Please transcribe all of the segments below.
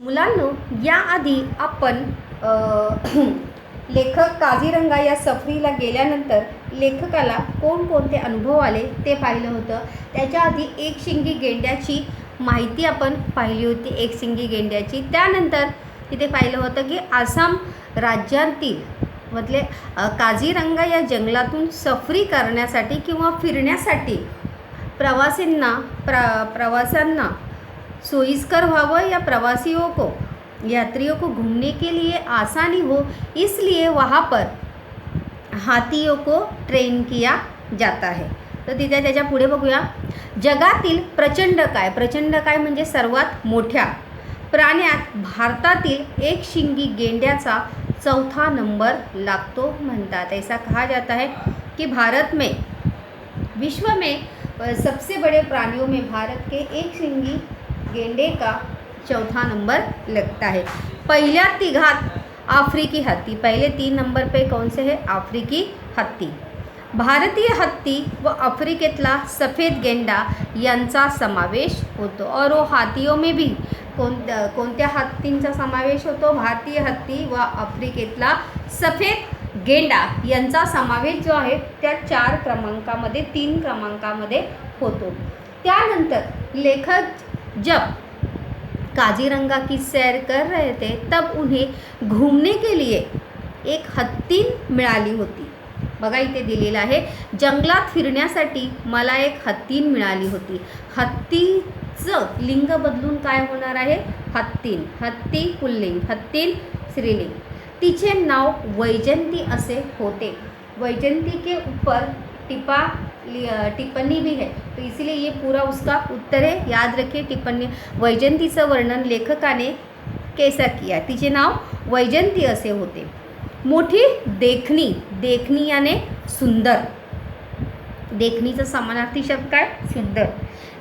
मुलांनो, याआधी आपण लेखक काझीरंगा या सफरीला गेल्यानंतर लेखकाला कोणकोणते अनुभव आले ते पाहिलं होतं. त्याच्या आधी एकशिंगी गेंड्याची माहिती आपण पाहिली होती, एकशिंगी गेंड्याची. त्यानंतर तिथे पाहिलं होतं की आसाम राज्यातील म्हटले काझीरंगा या जंगलातून सफरी करण्यासाठी किंवा फिरण्यासाठी प्रवाशांना सोईस्कर व्हावं या यात्रियों को घूमने के लिए आसानी हो, इसलिए वहाँ पर हाथियों को ट्रेन किया जाता है. तर तिथे त्याच्या पुढे बघूया. जगातील प्रचंड काय म्हणजे सर्वात मोठ्या प्राण्यात भारतातील एकशिंगी गेंड्याचा 4था नंबर लागतो म्हणतात. ऐसा कहा जाता है कि विश्व में सबसे बड़े प्राणियों में भारत के एकशिंगी गेंडे का 4था नंबर लगता है. पहिल्या तिघात आफ्रिकी हत्ती, पहले 3 नंबर पे कौन से है? आफ्रिकी हत्ती. भारतीय हत्ती व आफ्रिकेतला सफेद गेंडा यांचा समावेश होतो. और वो हाथियों में भी कोणत्या हत्तींचा समावेश होतो? भारतीय हत्ती व आफ्रिकेतला सफेद गेंडा यांचा समावेश जो आहे त्या 4 क्रमांकामध्ये 3 क्रमांकामध्ये होतो. त्यानंतर लेखक जब काजीरंगा की सैर कर रहे थे तब उन्हें घूमने के लिए एक हत्तीन मिळाली होती. बघा इथे दिलेलं आहे, जंगलात फिरण्यासाठी मला एक हत्तीन मिळाली होती. हत्तीचं लिंग बदलून काय होणार आहे? हत्तीन. हत्ती पुल्लिंग, हत्तीन स्त्रीलिंग. तिचे नाव वैजंती असे होते. वैजंती के ऊपर टिप्पणी भी है, तो इसलिए ये पूरा उसका उत्तर है. याद रखिए टिप्पणी. वैजंतीचं वर्णन लेखकाने कैसा किया? तिचे नाव वैजंती असे होते. मोठी देखणी याने सुंदर. देखणीचा समानार्थी शब्द काय? सुंदर.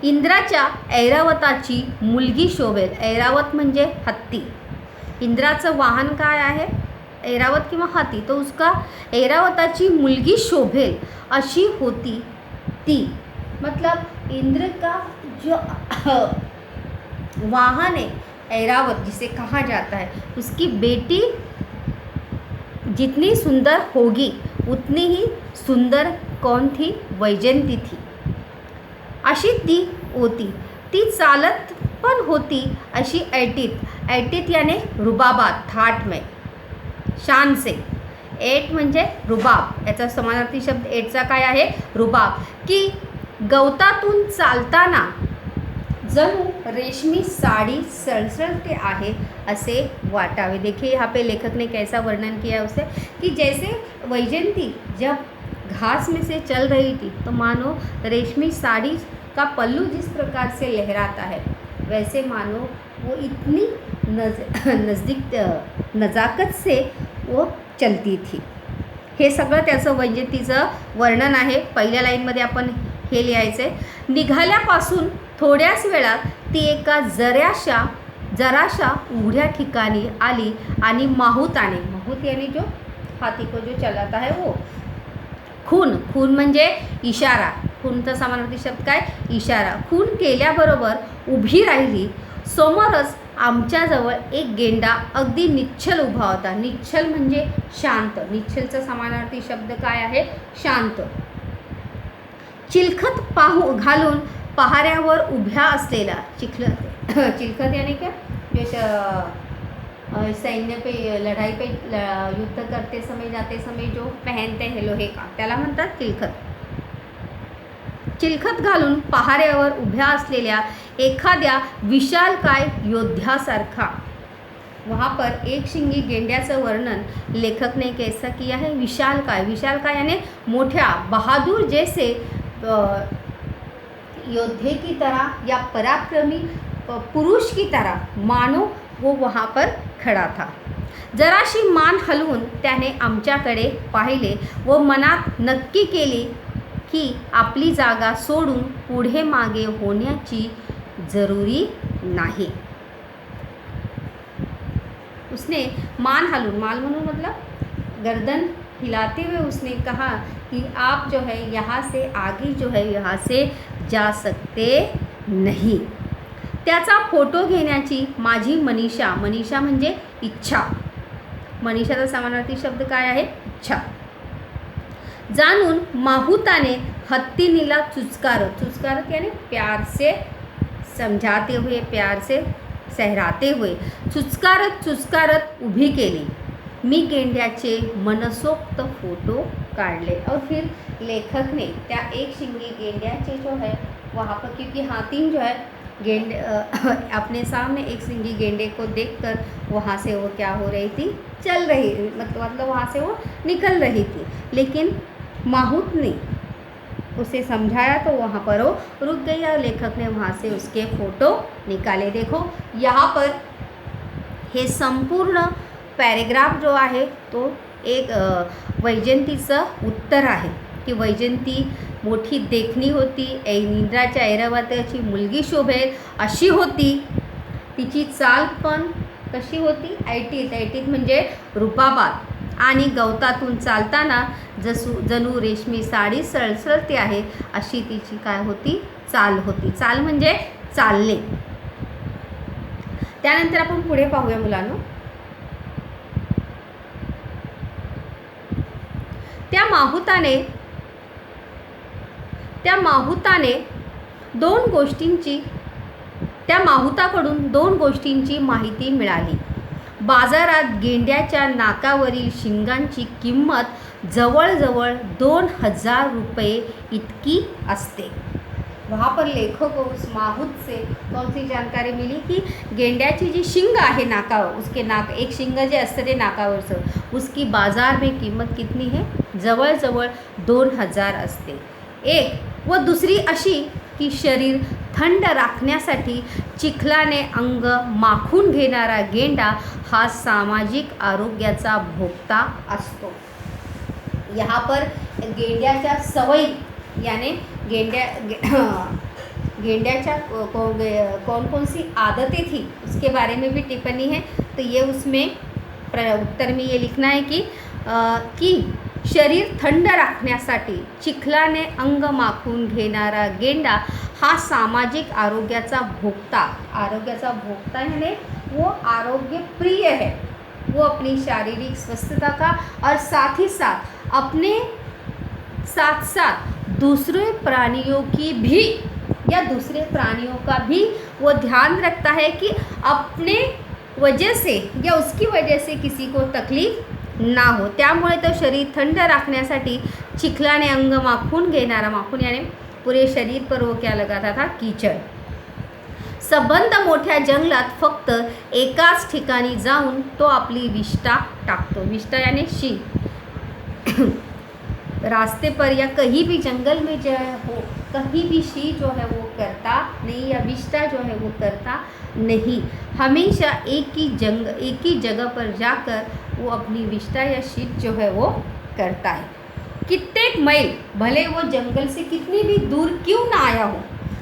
इंद्राच्या ऐरावताची मुलगी शोभेल. ऐरावत म्हणजे हत्ती. इंद्राचं वाहन काय आहे? ऐरावत किंवा हाथी. तो उसका ऐरावताची मुलगी शोभेल अशी होती ती. मतलब इंद्र का जो वाहन है ऐरावत जिसे कहा जाता है, उसकी बेटी जितनी सुंदर होगी उतनी ही सुंदर कौन थी? वैजंती थी. अशी ती होती. ती चालत पण होती अशी ऐटीत याने रुबाबात, थाट में, शान से. ऐट म्हणजे रुबाब. याचा समानार्थी शब्द ऐटचा काय आहे? रुबाब. की गवतातून चालताना जणू रेशमी साड़ी सळसळते आहे असे वाटावे. देखिए यहाँ पे लेखक ने कैसा वर्णन किया उसे, कि जैसे वैजंती जब घास में से चल रही थी तो मानो रेशमी साड़ी का पल्लू जिस प्रकार से लहराता है, वैसे मानो वो इतनी नज़ाकत से वो चलती थी. हे सगळं त्याचं वैजंतीचं वर्णन आहे. पहिल्या लाईनमध्ये आपण हे लिहायचं आहे. निघाल्यापासून थोड्याच वेळात ती एका जराशा उघड्या ठिकाणी आली आणि माहूत यानी जो हाथी को जो चलाता है वो. खून म्हणजे इशारा. खूनचा समानार्थी शब्द काय? इशारा. खून केल्याबरोबर उभी राहिली. समोरच आमच्याजवळ एक गेंडा अगदी निश्चल उभा होता. निश्चल म्हणजे शांत. निश्चलचा समानार्थी शब्द काय आहे? शांत. चिलखत घालून पहाऱ्यावर उभ्या असलेला. चिलखत यानी क्या? जो सैन्य पे लढाई पे युद्ध करते समय जाते समय जो पहनते हैं लोहे का, त्याला म्हणतात चिलखत. चिलखत घालून पहाऱ्यावर उभ्या असलेल्या एखाद्या विशालकाय योद्ध्यासारखा. वहाँ पर एकशिंगी गेंड्याचं वर्णन लेखक ने कैसा किया है? विशालकाय यानी मोठ्या, बहादुर जैसे योद्धे की तरह या पराक्रमी पुरुष की तरह मानो वो वहाँ पर खड़ा था. जराशी मान हलवून त्याने आमच्याकडे पाहिले व मनात नक्की केली की आपली जागा सोडून पुढे मागे होण्याची जरूरी नाही. उसने मान म्हणून मतलब गर्दन हिलाते हुए उसने कहा कि आप जो है यहाँ से आगे जो है यहाँ से जा सकते नहीं. त्याचा फोटो घेण्याची माझी मनीषा, मनीषा म्हणजे इच्छा, मनीषाचा समानार्थी शब्द काय आहे? इच्छा, जाणून माहुताने हत्तीनीला चुचकारत, चुचकारत यानी प्यार से समझाते हुए, प्यार से सहराते हुए, चुचकारत चुचकारत उभी केली. मी गेंड्याचे मनसोक्त फोटो काढले. और फिर लेखक ने त्या एक शिंगी गेंड्याचे जो है वहाँ पर, क्योंकि हातिम जो है गेंडे अपने सामने एक सिंगी गेंडे को देखकर वहाँ से वो क्या हो रही थी, चल रही, मतलब वहाँ से वो निकल रही थी, लेकिन माहुत ने उसे समझाया तो वहाँ पर वो रुक गई और लेखक ने वहाँ से उसके फ़ोटो निकाले. देखो यहाँ पर हे संपूर्ण पॅरेग्राफ जो आहे तो एक वैजयंतीचं उत्तर आहे की वैजयंती मोठी देखणी होती, इंद्राच्या ऐरावताची मुलगी शोभेल अशी होती, तिची चाल पण कशी होती, ऐटीत, ऐटीत म्हणजे रुबाबात, आणि गवतातून चालताना जणू रेशमी साडी सळसळते आहे अशी तिची काय होती, चाल होती. चाल म्हणजे चालणे. त्यानंतर आपण पुढे पाहूया मुलांनो. त्या माहुताकडून दोन गोष्टींची माहिती मिळाली. बाजारात गेंड्याच्या नाकावरील शिंगांची किंमत जवळजवळ 2000 रुपये इतकी असते. वहाँ पर लेखक को उस माहुत से कौन सी जानकारी मिली की गेंड्याची जी शिंग आहे नाकावर, उसके नाक, एक शिंग जे असतं ते नाकावरचं, उसकी बाजार में किंमत कितनी है, जवळजवळ 2000 असते. एक व दुसरी अशी की शरीर थंड राखण्यासाठी चिखलाने अंग माखून घेणारा गेंडा हा सामाजिक आरोग्याचा भोगता असतो. यहाँ पर गेंड्याच्या सवयी यानी गेंड्याच्या कौन कौन सी आदतें थी उसके बारे में भी टिप्पणी है. तो ये उसमें उत्तर में ये लिखना है कि शरीर थंड राखण्यासाठी चिखलाने अंग माखून घेणारा गेंडा हा सामाजिक आरोग्याचा भोगता, आरोग्याचा भोगता यानी वो आरोग्य प्रिय है, वो अपनी शारीरिक स्वस्थता का और साथ ही साथ अपने साथ साथ दूसरे प्राणियों की भी या दूसरे प्राणियों का भी वो ध्यान रखता है कि अपने वजह से या उसकी वजह से किसी को तकलीफ ना हो. त्यामुळे तो शरीर थंड राखण्यासाठी चिखलाने अंग माखून घेणारा, माखून याने पूरे शरीर पर वो क्या लगाता था, कीचड़. संबंध मोठ्या जंगलात फक्त एकाच ठिकाणी जाऊन तो आपली विष्ठा टाकतो. विष्ठा यानी शी. रास्ते पर या कहीं भी जंगल में जो है वो कहीं भी शी जो है वो करता नहीं, या विष्ठा जो है वो करता नहीं. हमेशा एक ही जगह पर जाकर वो अपनी विष्ठा या शीत जो है वो करता है. कितने मैल, भले वो जंगल से कितनी भी दूर क्यों ना आया हो,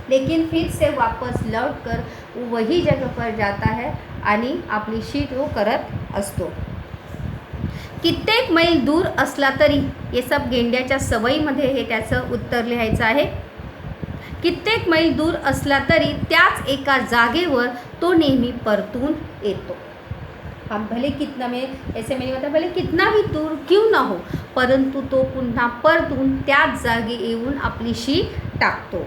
लेकिन फिर से वापस लौट कर वो वही जगह पर जाता है आणि आपली शीट वो करत असतो. कित्येक मैल दूर असला तरी, हे सब गेंड्याच्या सवयीमध्ये हे त्याचं उत्तर लिहायचं आहे. कित्येक मैल दूर असला तरी त्याच एका जागेवर तो नेहमी परतून येतो. हम भले कितना में ऐसे मैंने बताया, भले कितना भी दूर क्यों ना हो, परंतु तो पुन्हा परतून त्याच जागी येऊन आपली शी टाकतो.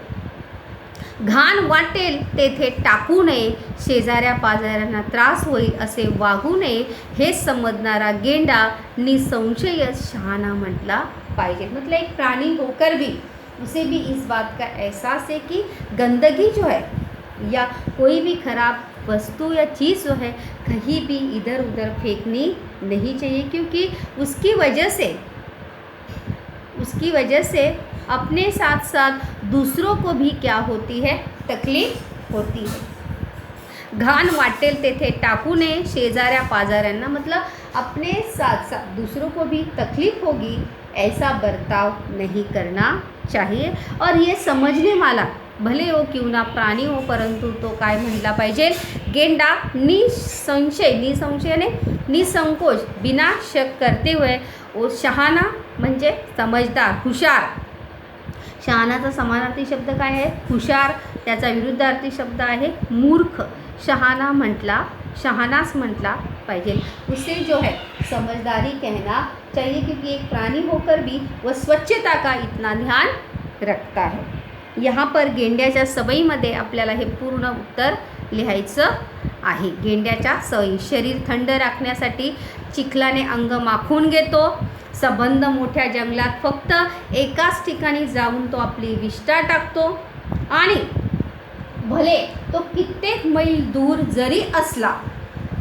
घाण वाटेल तेथे टाकू नये, शेजाऱ्या पाजाऱ्यांना त्रास होईल असे वागू नये, हे समजणारा गेंडा निसंशय शहाणा म्हटला पाहिजे. मतलब एक प्राणी होकर भी उसे भी इस बात का एहसास है कि गंदगी जो है या कोई भी खराब वस्तु या चीज़ जो है कहीं भी इधर उधर फेंकनी नहीं चाहिए, क्योंकि उसकी वजह से अपने साथ साथ दूसरों को भी क्या होती है, तकलीफ होती है. घाण वाटेल तेथे टाकू नये, शेजाऱ्या पाजाऱ्यांना, मतलब अपने साथ साथ दूसरों को भी तकलीफ होगी, ऐसा बर्ताव नहीं करना चाहिए. और ये समझने वाला भले हो क्यों ना प्राणी हो, परंतु तो काय म्हटला पाहिजे, गेंडा निसंशय ने निसंकोच बिना शक करते हुए वो शहाणा म्हणजे समजदार, हुशार. शहाणाचा समानार्थी शब्द काय आहे, हुशार. त्याचा विरुद्धार्थी शब्द आहे मूर्ख, शहानास म्हटला पाहिजे। उसे जो है समझदारी कहना चाहिए, क्योंकि एक प्राणी होकर भी वह स्वच्छता का इतना ध्यान रखता है। यहाँ पर गेंड्याच्या सवयीमध्ये आपल्याला हे पूर्ण उत्तर लिहायचं आहे। गेंड्याच्या सवयी: शरीर थंड राखण्यासाठी चिखलाने अंग माखून घेतो, संबंध मोठ्या जंगलात फक्त एकाच ठिकाणी जाऊन तो आपली विष्ठा टाकतो आणि भले तो कित्येक मैल दूर जरी असला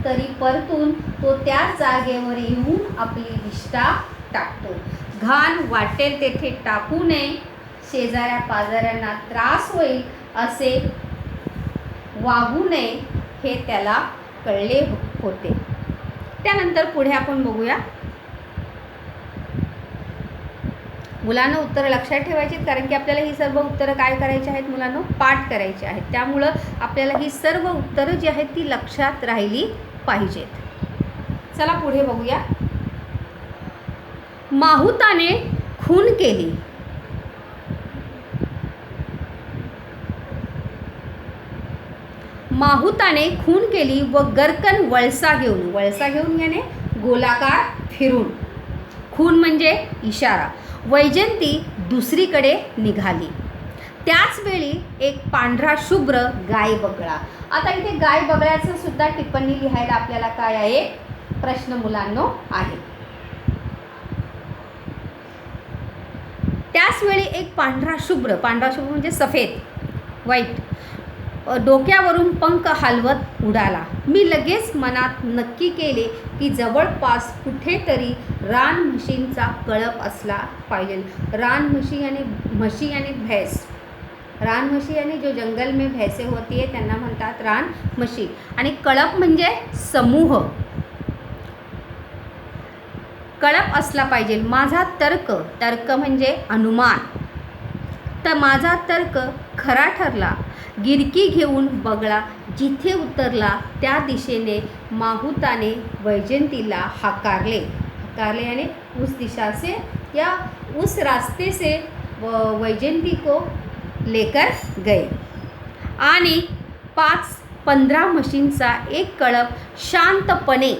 तरी परतून तो त्याच जागेवर येऊन आपली विष्ठा टाकतो। घाण वाटेल तेथे टाकू नये, शेजाऱ्या पाजाऱ्यांना त्रास होईल असे वागू नये हे त्याला कळले होते। त्यानंतर पुढे आपण बघूया। मुलांना उत्तरं लक्षात ठेवायची, कारण की आपल्याला ही सर्व उत्तरं काय करायची आहेत मुलांना, पाठ करायची आहेत। त्यामुळं आपल्याला ही सर्व उत्तरं जी आहेत ती लक्षात राहिली पाहिजेत। चला पुढे बघूया। माहुताने खून केली। माहुताने खून केली व गरकन वळसा घेऊन याने गोलाकार फिरून, खून म्हणजे इशारा, वैजंती दुसरीकडे निघाली। त्याच वेळी एक पांढरा शुभ्र गाय बगळा। आता इथे गाय बगळ्याचं सुद्धा टिप्पणी लिहायला आपल्याला काय आहे, प्रश्न मुलांनो आहे। त्याच वेळी एक पांढरा शुभ्र म्हणजे सफेद, व्हाईट, डोक्यावरून पंख हलवत उडाला। मी लगेच मनात नक्की केले की जवळपास कुठेतरी रानम्हशींचा कळप असला पाहिजे। रानम्हशी यानी भैंस, रानम्हशी यानी जो जंगल में भैंसे होती है त्यांना म्हणतात रानम्हशी, आणि कळप म्हणजे समूह, कळप असला पाहिजे। माझा तर्क म्हणजे अनुमान, तर माझा तर्क खरा ठरला। गिरकी घेऊन बगळा जिथे उतरला त्या दिशेने माहुताने वैजंतीला हाकारले यानी उस दिशा से या उस रास्ते से वैजंती को लेकर गए आणि 5-15 म्हशींचा एक कळप शांतपणे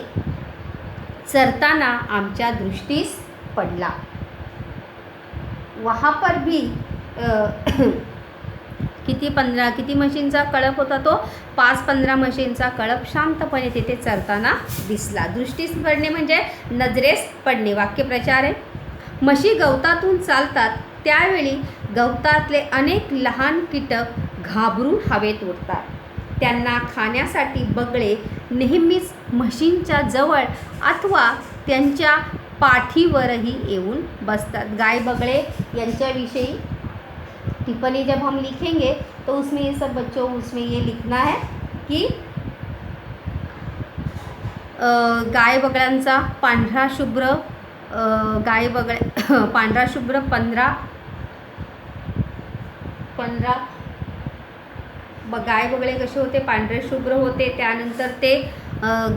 चरताना आमच्या दृष्टीस पडला। वहाँ पर भी किती म्हशींचा कळप होता तो, 5-15 म्हशींचा कळप शांतपणे तिथे चरताना दिसला। दृष्टीस पडणे म्हणजे नजरेस पडणे, वाक्यप्रचार आहे। म्हशी गवतातून चालतात त्यावेळी गवतातले अनेक लहान कीटक घाबरून हवेत उडतात। त्यांना खाण्यासाठी बगळे नेहमीच म्हशींच्या जवळ अथवा त्यांच्या पाठीवरही येऊन बसतात। गाय बगळे यांच्याविषयी टिप्पणी जब हम लिखेंगे तो उसमें ये सब बच्चों उसमें ये लिखना है कि गाय बगळ्यांचा पांढरा शुभ्र पांढरा शुभ्र 15 गाय बगळे कसे होते, पांढरे शुभ्र होते। त्यानंतर ते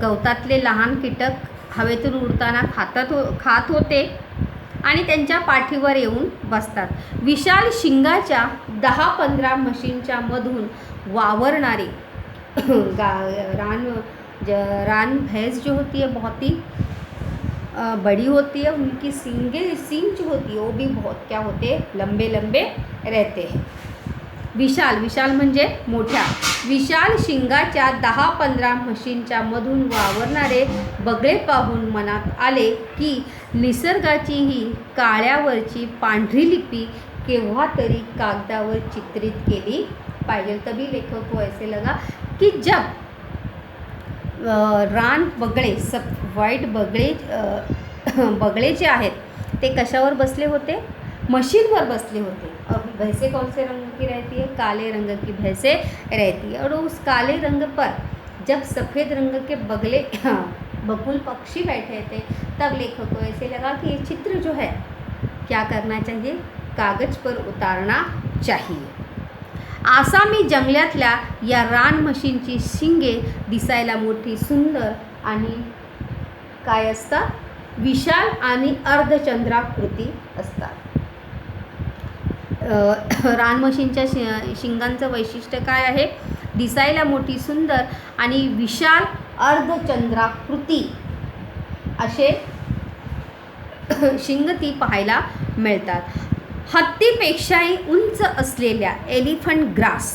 गवतातले लहान कीटक हवेतून उडताना खात होते आणि त्यांच्या पाठीवर येऊन बसतात। विशाल शिंगाच्या 10-15 म्हशींच्या मधून वावरणारे रान भैंस जो होती है बहुत ही बड़ी होती है, उनकी सींग जो होती है वो भी बहुत क्या होते हैं, लंबे लंबे रहते हैं। विशाल म्हणजे मोठ्या, विशाल शिंगाच्या 10-15 म्हशींच्या मधून वावरणारे बगळे पाहून मनात आले की निसर्गाची ही काळ्यावरची पांढरी लिपी केव्हा तरी कागदावर चित्रित केली पाहिजे। तभी लेखक को ऐसे लगा कि जब रान बगळे व्हाईट बगळे जे आहेत ते कशावर बसले होते, मशीनवर बसले होते। और भैंसे कौन से रंग की रहती है, काले रंग की भैंसे रहती है। और उस काले रंग पर जब सफ़ेद रंग के बकुल पक्षी बैठे थे तब लेखक को ऐसे लगा कि ये चित्र जो है क्या करना चाहिए, कागज पर उतारना चाहिए। आसामी जंगलातल्या या रान म्हशींची शिंगे दिसायला मोठी, सुंदर आणि काय असतात, विशाल आणि अर्धचंद्राकृती असतात। रानम्हशींच्या शिंगांचं वैशिष्ट्य काय आहे? दिसायला मोठी, सुंदर आणि विशाल अर्धचंद्राकृती असे शिंग ती पाहायला मिळतात. हत्तीपेक्षाही उंच असलेल्या एलिफंट ग्रास,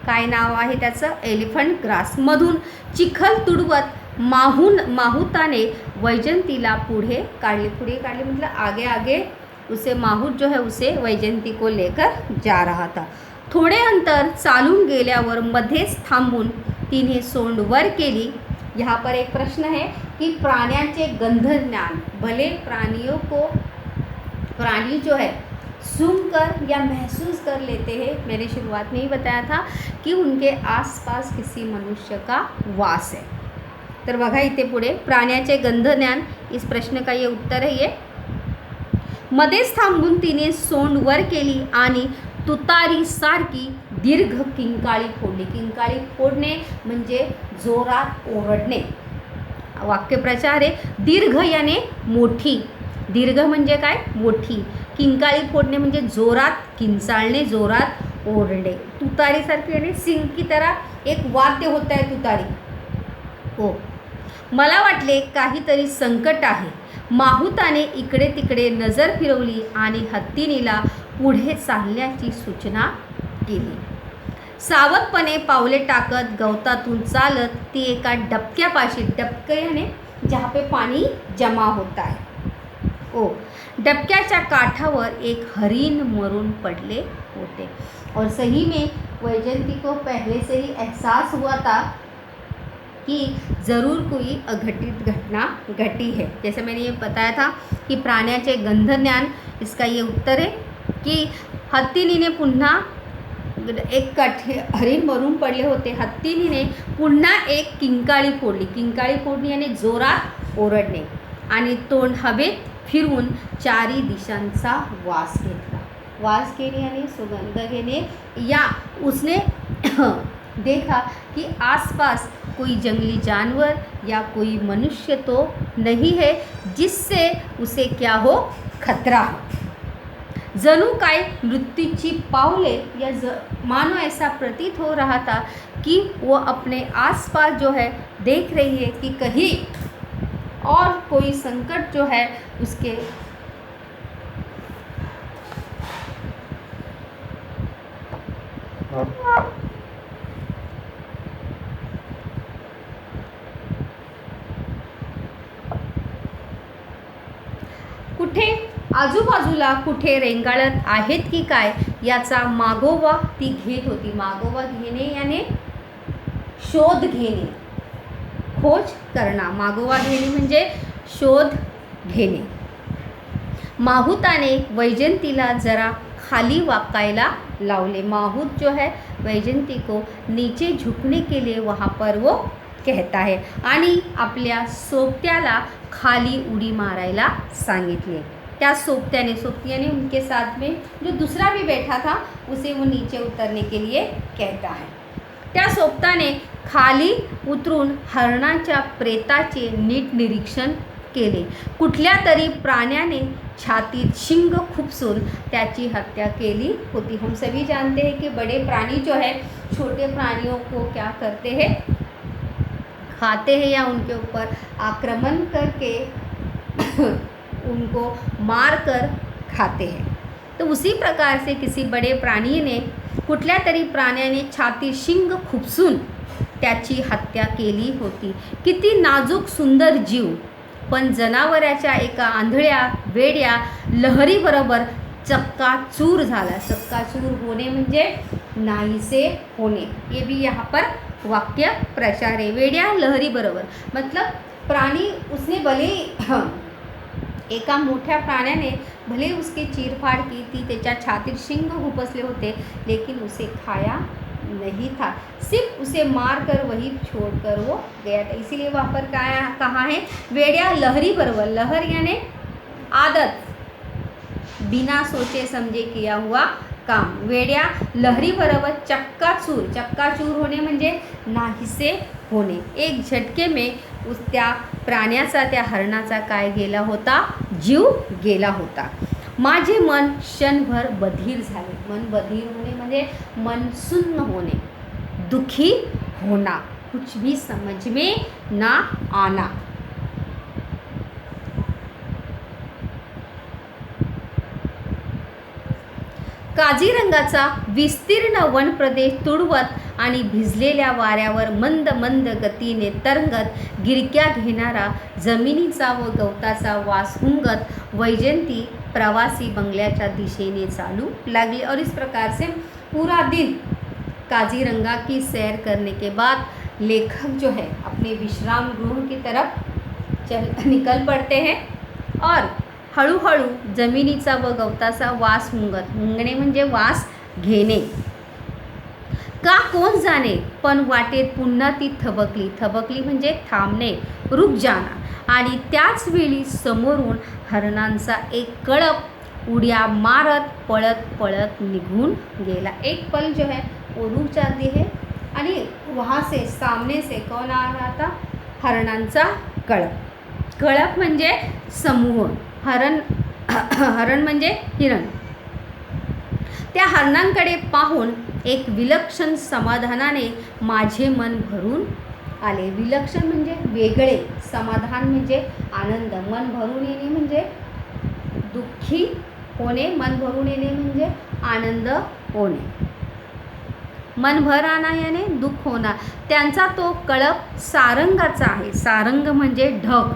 काय नाव आहे त्याचं? एलिफंट ग्रास मधून चिखल तुडवत माहुताने वैजंतीला पुढे काढले मतलब आगे आगे उसे माहूत जो है उसे वैजंती को लेकर जा रहा था. थोडे अंतर चालून गेल्यावर मध्येच थांबून तिने सोंड वर केली. यहाँ पर एक प्रश्न है कि प्राण्यांचे गंधज्ञान, भले प्राणी जो है सूंघकर या महसूस कर लेते हैं. मैंने शुरुआत में ही बताया था कि उनके आसपास किसी मनुष्य का वास है. तर बघा इथे पुढे प्राण्याचे गंधज्ञान, इस प्रश्न का ये उत्तर है. ये मध्येच थांबून तिने सोंड वर केली आणि तुतारी सारखी दीर्घ किंकाळी फोडली. किंकाळी फोडणे म्हणजे जोरात ओरडणे. वाक्यप्रचार आहे दीर्घ याने मोठी, दीर्घ म्हणजे काय? मोठी. किंकाळी फोडणे म्हणजे जोरात किंचाळणे, जोरात ओरडणे. तुतारी सारखी याने सिंग की तरह एक वाद्य होता है तुतारी. हो, मला वाटले काहीतरी संकट आहे. माहुताने इकडे तिकडे नजर फिरवली आणि हत्तीनीला पुढे चालण्याची सूचना केली. सावधपणे पावले टाकत गवतातून चालत ती एका डबक्यापाशी, डबके याने जहाँ पे पानी जमा होता है, ओ डबक्याच्या काठावर एक हरिण मरून पडले होते. और सही में वैजंती को पहले से ही एहसास हुआ था कि ज़रूर कोई अघटित घटना घटी है. जैसे मैंने ये बताया था कि प्राण्याचे गंधज्ञान, इसका ये उत्तर है की हत्तीनीने पुन्हा एक हरिण मरून पडले होते. हत्तीनीने पुन्हा एक किंकाळी फोडली. किंकाळी फोडणी याने जोरात ओरडणे आणि तोंड हवेत फिरवून चारी दिशांचा वास घेतला. वास घेणे यानी सुगंध घेणे, या उसने देखा कि आसपास कोई जंगली जानवर या कोई मनुष्य तो नहीं है जिससे उसे क्या हो, खतरा हो. जणू काय मृत्यूची पावले या मानो ऐसा प्रतीत हो रहा था कि वो अपने आसपास जो है देख रही है कि कहीं और कोई संकट जो है उसके कुठे आजूबाजूला कुठे रेंगाळत आहेत की काय याचा मागोवा ती घेत होती. मागोवा घेणे याने शोध घेणे, खोज करणं. मागोवा घेणे म्हणजे शोध घेणे. माहुताने वैजंतीला जरा खाली वाकायला लावले. माहूत जो है वैजंती को नीचे झुकने के लिए वहाँ पर वो कहता है आणि आपल्या सोबत्याला खाली उडी मारायला सांगितले. त्या सोबत्याने उनके साथ में जो दूसरा भी बैठा था उसे वो नीचे उतरने के लिए कहता है. त्या सोबताने खाली उतरून हरणाच्या प्रेताचे नीट निरीक्षण केले. कुठल्या तरी प्राण्याने छातीत शिंग खुपसून त्याची हत्या केली होती. हम सभी जानते हैं कि बड़े प्राणी जो है छोटे प्राणियों को क्या करते हैं, खाते हैं या उनके ऊपर आक्रमण करके उनको मार कर खाते हैं. तो उसी प्रकार से किसी बड़े प्राणी ने, कुठल्या तरी प्राण्याने छाती शिंग खुपसून त्याची हत्या केली होती. किती नाजूक सुंदर जीव, पण जनावराच्या एका आंधळ्या वेड्या लहरीबरोबर चक्काचूर झाला. चक्काचूर होणे म्हणजे नाहीसे होणे. ये भी यहाँ पर वाक्य प्रचार है. वेड्या लहरी बरोबर मतलब प्राणी उसने भले एका मोठ्या प्राण्याने भले उसकी चीरफाड़ की थी, त्याच्या छातीत शिंग खुपसले होते, लेकिन उसे खाया नहीं था, सिर्फ उसे मार कर वही छोड़कर वो गया था. इसीलिए वहाँ पर कहा है वेड्या लहरी बरोबर. लहर यानी आदत, बिना सोचे समझे किया हुआ काम. वेड्या लहरी बरोबर चक्काचूर. चक्काचूर होणे म्हणजे नाहीसे होणे. एक झटके में त्या प्राण्याचा, त्या हरणाचा काय गेला होता, जीव गेला होता. माझे मन क्षणभर बधीर झाले. मन बधीर होणे म्हणजे मन सुन्न होणे, दुखी होना, कुछ भी समझ में ना आना. काझीरंगाचा विस्तीर्ण वन प्रदेश तुडवत आणि भिजलेल्या वाऱ्यावर मंद मंद गतीने तरंगत गिरक्या घेणारा जमिनीचा व गवताचा वास हुंगत वैजयंती प्रवासी बंगल्याच्या दिशेने चालू लागली. और इस प्रकार से पूरा दिन काजीरंगा की सैर करने के बाद लेखक जो है अपने विश्राम गृह की तरफ निकल पड़ते हैं और हळूहळू जमिनीचा व गवताचा वास हुंगणे म्हणजे वास घेणे. का कोण जाणे, पण वाटेत पुन्हा ती थबकली म्हणजे थांबणे, रुक जाना. आणि त्याच वेळी समोरून हरणांचा एक कळप उड्या मारत पळत पळत निघून गेला. एक पल जो है वो रुक जाती है आणि वहाँ से सामने से कौन आ रहा था, हरणांचा कळप. कळप म्हणजे समूह, हरण म्हणजे हिरण. त्या हरणांकडे पाहून एक विलक्षण समाधानाने माझे मन भरून आले. विलक्षण म्हणजे वेगळे, समाधान म्हणजे आनंद, मन भरून येणे म्हणजे दुःखी होणे, मन भरून येणे म्हणजे आनंद होणे. मन भर आना याने दुःख होणार. त्यांचा तो कळप सारंगाचा आहे. सारंग म्हणजे ढग.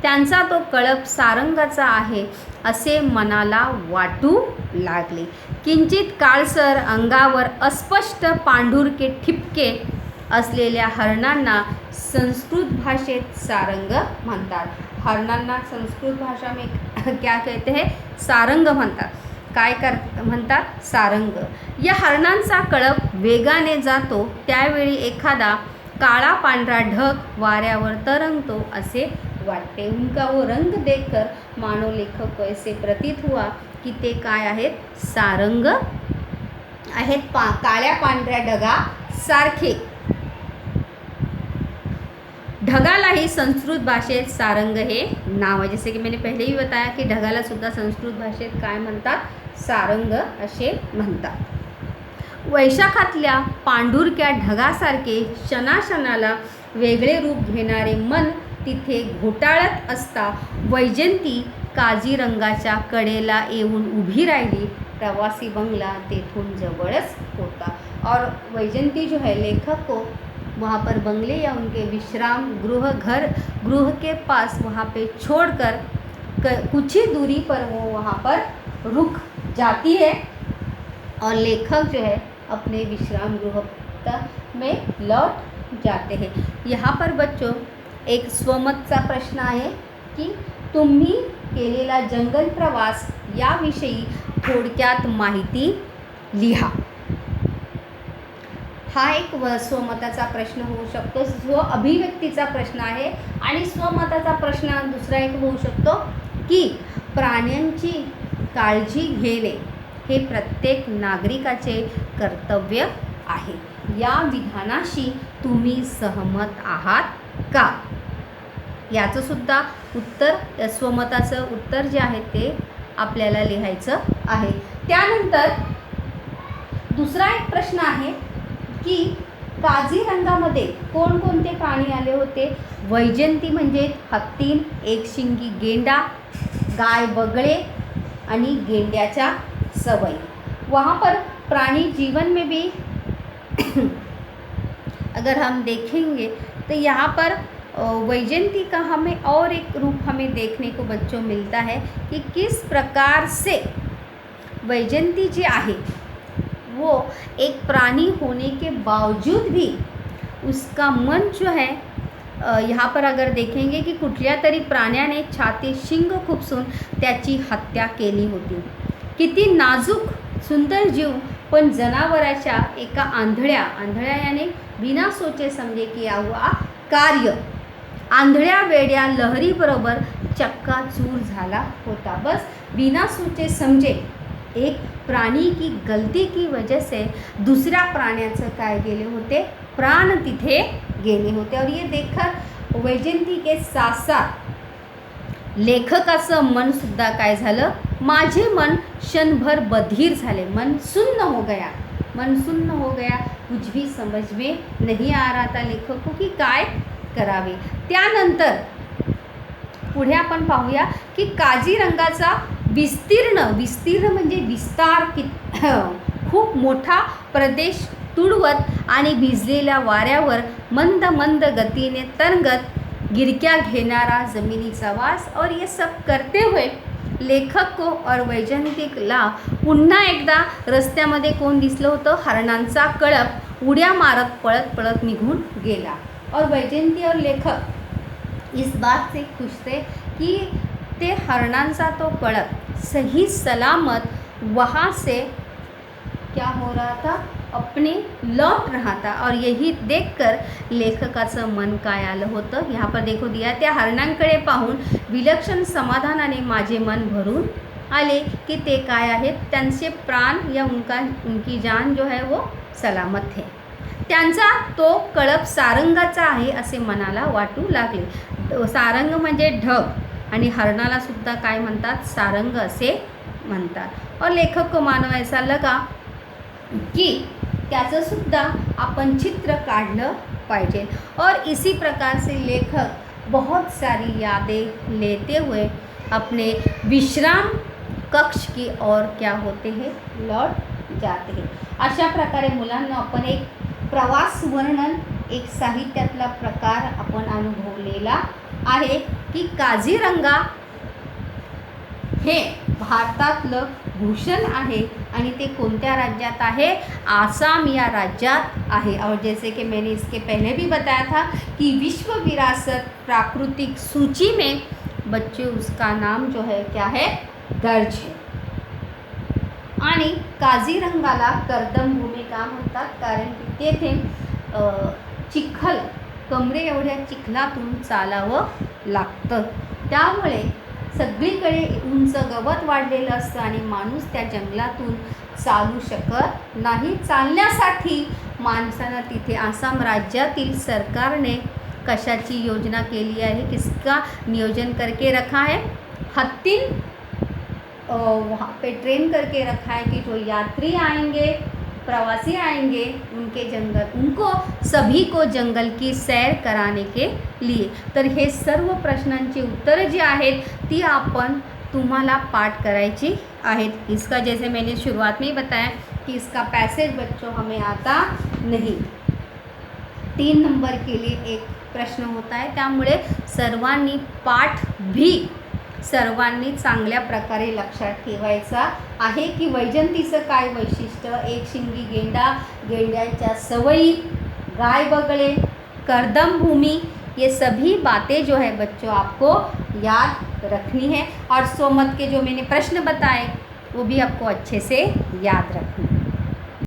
त्यांचा तो कळप सारंगाचा आहे असे मनाला वाटू लागले. किंचित काळसर अंगावर अस्पष्ट पांढुरके ठिपके असलेल्या हरणांना संस्कृत भाषेत सारंग म्हणतात. हरणांना संस्कृत भाषा में क्या कहते हैं, सारंग म्हणतात. काय म्हणतात, सारंग. या हरणांचा कळप वेगाने जातो त्यावेळी एखादा काळा पांढरा ढग वाऱ्यावर तरंगतो असे वाटते. उनका वो रंग देखकर मानो लेखक को ऐसे प्रतीत हुआ की ते काय आहेत, सारंग आहेत, काळ्या पांढऱ्या ढगा सारखे. ढगालाही संस्कृत भाषेत सारंग हे नाव आहे. जसे की मैंने पहले ही बताया की ढगाला सुद्धा संस्कृत भाषेत काय म्हणतात, सारंग असे म्हणतात. वैशाखातल्या पांढुरक्या ढगासारखे क्षणाक्षणाला वेगळे रूप घेणारे मन तिथे घोटाळत असता वैजयंती काझीरंगाच्या कडेला येऊन उभी राहिली. प्रवासी बंगला तेथून जवळच होता. और वैजयंती जो है लेखक को वहाँ पर बंगले या उनके विश्राम गृह के पास वहाँ पे छोड़कर कुछ ही दूरी पर वो वहाँ पर रुक जाती है और लेखक जो है अपने विश्राम गृह में लौट जाते हैं. यहाँ पर बच्चों एक स्वमतचा प्रश्न आहे की तुम्ही केलेला जंगल प्रवास याविषयी थोडक्यात माहिती लिहा. हा एक स्वमताचा प्रश्न होऊ शकतो, स्व अभिव्यक्तीचा प्रश्न आहे. आणि स्वमताचा प्रश्न दुसरा एक होऊ शकतो की प्राण्यांची काळजी घेणे हे प्रत्येक नागरिकाचे कर्तव्य आहे. या विधानाशी तुम्ही सहमत आहात का, याचं सुद्धा उत्तर, स्वमताचं उत्तर जे आहे ते आपल्याला लिहायचं आहे. त्यानंतर दुसरा एक प्रश्न आहे की काझीरंगामध्ये कोणकोणते प्राणी आले होते. वैजयंती म्हणजे हत्ती, एकशिंगी गेंडा, गाय बगळे आणि गेंड्याच्या सवई. वहाँ पर प्राणी जीवन में भी अगर हम देखेंगे तो यहाँ पर वैजयंती का हमें और एक रूप हमें देखने को बच्चों मिलता है कि किस प्रकार से वैजयंती जी आहे वो एक प्राणी होने के बावजूद भी उसका मन जो है, यहाँ पर अगर देखेंगे की कुठल्या तरी प्राण्याने छाती शिंग खुपसून त्याची हत्या केली होती. किती नाजूक सुंदर जीव, पण जनावराच्या एका आंधळ्या याने बिना सोचे समजे किया हुआ कार्य आंधळ्या वेड्या लहरीबरोबर चक्काचूर झाला होता. बस बिना सोचे समजे एक प्राणी की गलती की वजह से दुसऱ्या प्राण्याचं काय गेले होते, प्राण तिथे गेले होते. और ये देखकर वैजयंती के साथ साथ लेखकाचं मन सुद्धा काय झालं, माझे मन क्षणभर बधीर झाले, मन सुन्न हो गया, मन सुन्न हो गया, कुछ भी समझ में नहीं आ रहा था लेखक को की काय करावे. त्यानंतर पुढे आपण पाहूया की काझीरंगाचा विस्तीर्ण म्हणजे विस्तार खूप मोठा प्रदेश तुडवत आणि भिजलेल्या वाऱ्यावर मंद मंद गतीने तरंगत गिरक्या घेणारा जमिनीचा वास. और ये सब करते हुए लेखक को और वैजयंतीला पुन्हा एकदा रस्त्यामध्ये कोण दिसलं होतं, हरणांचा कळप उड्या मारत पळत पळत निघून गेला. और वैजयंती और लेखक इस बात से खुश थे कि ते हरणांचा तो कळप सही सलामत वहाँ से क्या हो रहा था, अपने लौट रहा था. और यही देखकर लेखकाचं मन काय आलं होतं, यहाँ पर देखो दिया, त्या हरणांकडे पाहून विलक्षण समाधानाने माझे मन भरून आले की ते काय आहेत, त्यांचे प्राण या उनकी जान जो है वो सलामत है. त्यांचा तो कळप सारंगाचा आहे असे मनाला वाटू लागले. सारंग म्हणजे ढग आणि हरणाला सुद्धा काय म्हणतात, सारंग असे म्हणतात. और लेखक को मानो ऐसा लगा की त्याचं सुद्धा आपण चित्र काढलं पाहिजे. और इसी प्रकार से लेखक बहुत सारी यादें लेते हुए अपने विश्राम कक्ष की ओर क्या होते हैं, लौट जाते हैं. अशा प्रकारे मुलांना आपण एक प्रवास वर्णन, एक साहित्यातला प्रकार आपण अनुभवलेला आहे की काझीरंगा हे भारतातलं भूषण आहे आणि ते कोणत्या राज्यात आहे, आसाम या राज्यात आहे. और जैसे कि मैंने इसके पहले भी बताया था कि विश्व विरासत प्राकृतिक सूची में बच्चों उसका नाम जो है क्या है, दर्ज है. आणि काझीरंगाला कर्दमभूमी का म्हणतात, कारण की तेथे चिखल, कमरे एवढ्या चिखलातून चालावं लागतं. त्यामुळे सगळीकडे उंच गवत वाढलेलं असतं आणि माणूस त्या जंगलातून चालू शकत नाही. चालण्यासाठी माणसानं तिथे आसाम राज्यातील सरकारने कशाची योजना केली आहे, किसका नियोजन करके रखा है, हत्तीन वहाँ पे ट्रेन करके रखा है कि जो यात्री आएंगे, प्रवासी आएंगे, उनको सभी को जंगल की सैर कराने के लिए. तर हे सर्व प्रश्नांची उत्तरं जी आहेत ती आपण तुम्हाला पाठ करायची आहेत. इसका जैसे मैंने शुरुआत में ही बताया कि इसका पैसेज बच्चों हमें आता नहीं. 3 नंबर के लिए एक प्रश्न होता है, त्यामुळे सर्वांनी पाठ भी सर्वांनी चांगल्या प्रकारे लक्षात ठेवायचा आहे की वैजयंतीचं काय वैशिष्ट्य, एक शिंगी गेंडा, गेंड्याच्या सवयी, गाय बगळे, कर्दमभूमि, ये सभी बातें जो है बच्चों आपको याद रखनी है. और सोमत के जो मैंने प्रश्न बताए वो भी आपको अच्छे से याद रखना है.